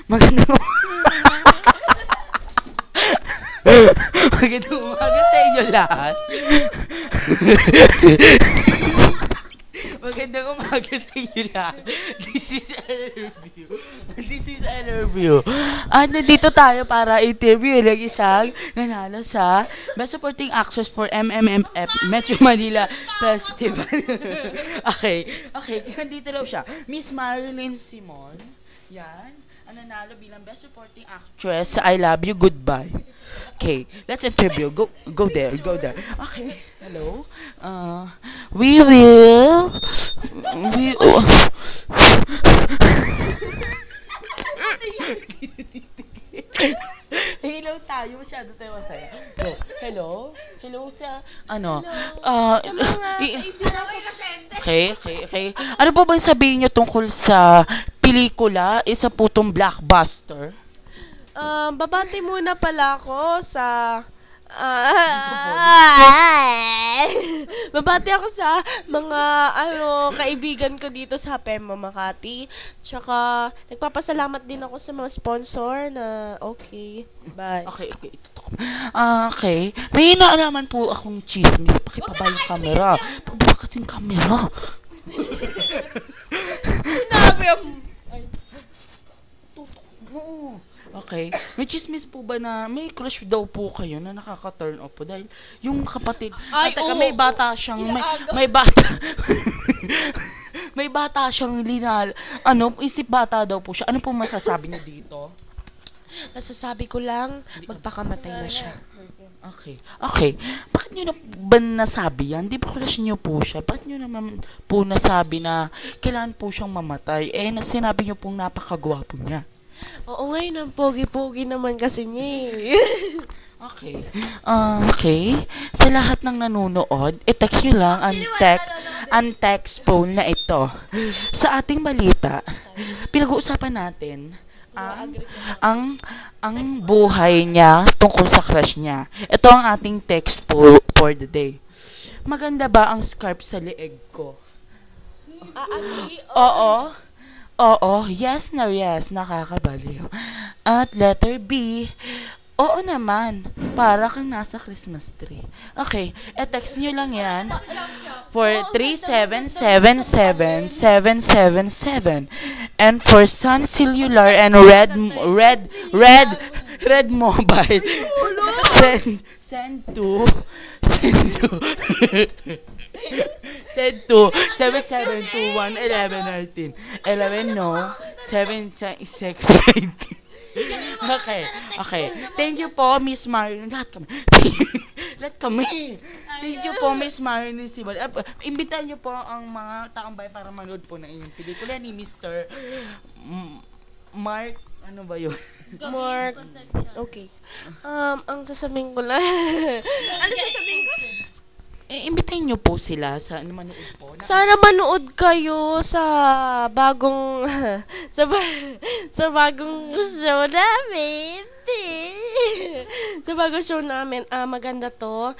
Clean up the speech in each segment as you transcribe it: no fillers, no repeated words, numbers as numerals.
Magandang magandang umaga sa inyo lahat. Magandang umaga sa inyo lahat. This is Interview. Nandito tayo para interview ng isang nanalo sa Best Supporting Actress for MMMF Metro Manila Festival. Okay. Nandito daw siya. Miss Marilyn Simon. Yan. Ang nanalo bilang Best Supporting Actress sa I Love You, Goodbye. Okay, let's interview. Go there. Okay. Hello. We hello tayo, masyado tayo masaya. Go. Hello sa, okay. Ano po bang sabihin nyo tungkol sa pelikula, isa po tong blockbuster? Babati muna pala ako sa babati ako sa mga kaibigan ko dito sa Pemmo Makati. Tsaka nagpapasalamat din ako sa mga sponsor na okay. Bye. Okay. Okay. May naalaman po akong chismis. Pakipaba yung camera. Pakibaba kasing camera. Sinabi ang Okay. May chismis po ba na may crush daw po kayo na nakaka-turn off po dahil yung kapatid, may bata siyang may bata may bata siyang isip bata daw po siya. Ano po masasabi niyo dito? Masasabi ko lang, magpakamatay na siya. Okay. Bakit niyo na ba nasabi yan? Di ba crush niyo po siya? Bakit niyo naman po nasabi na kailangan po siyang mamatay? Sinabi niyo pong napakagwapo niya. Oo, ngayon ang pogi-pogi naman kasi niya Okay. Okay. Sa lahat ng nanonood, i-text nyo lang ang text phone na ito. Sa ating balita, pinag-uusapan natin ang buhay niya tungkol sa crush niya. Ito ang ating text for the day. Maganda ba ang scarf sa leeg ko? Agree? Oo, yes, nakakabaliw. At letter B, oo naman, para kang nasa Christmas tree. Okay, text nyo lang yan for 3777777. And for Sun Cellular and Red Mobile, send to 77211119. 11 no, 7 6 Okay. Thank you po, Miss Marilyn. Lahat kami. Thank you po, Miss Marilyn Simon. Imbitahan niyo po ang mga taong bayan para manood po ng inyong pelikula ni Mr. Mark, ano ba yun? Mark. Okay. Ang sasabihin ko lang. Ano sasabihin ko? Imbitahin niyo po sila sa manood po. Sana manood kayo sa bagong sa bagong show namin. Sa bagong show namin, maganda to.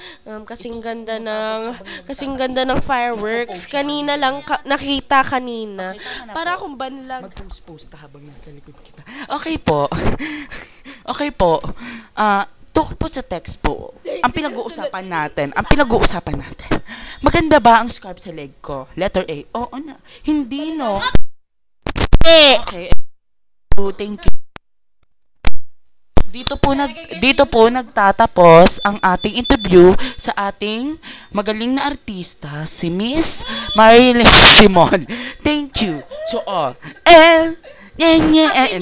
Kasing ganda ng fireworks. Kanina lang nakita kanina. Para akong banlag. Mag-post ka habang nasa likod kita. Okay po. Tukol po sa text po. Ang pinag-uusapan natin. Maganda ba ang scarf sa leg ko? Letter A. Oo na. Hindi no. Okay. Thank you. Dito po nagtatapos ang ating interview sa ating magaling na artista, si Miss Marilyn Simon. Thank you to all. And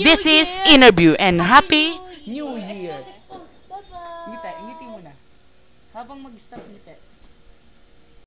this is interview and Happy New Year. Ngiti mo na. Habang mag-stop ngiti.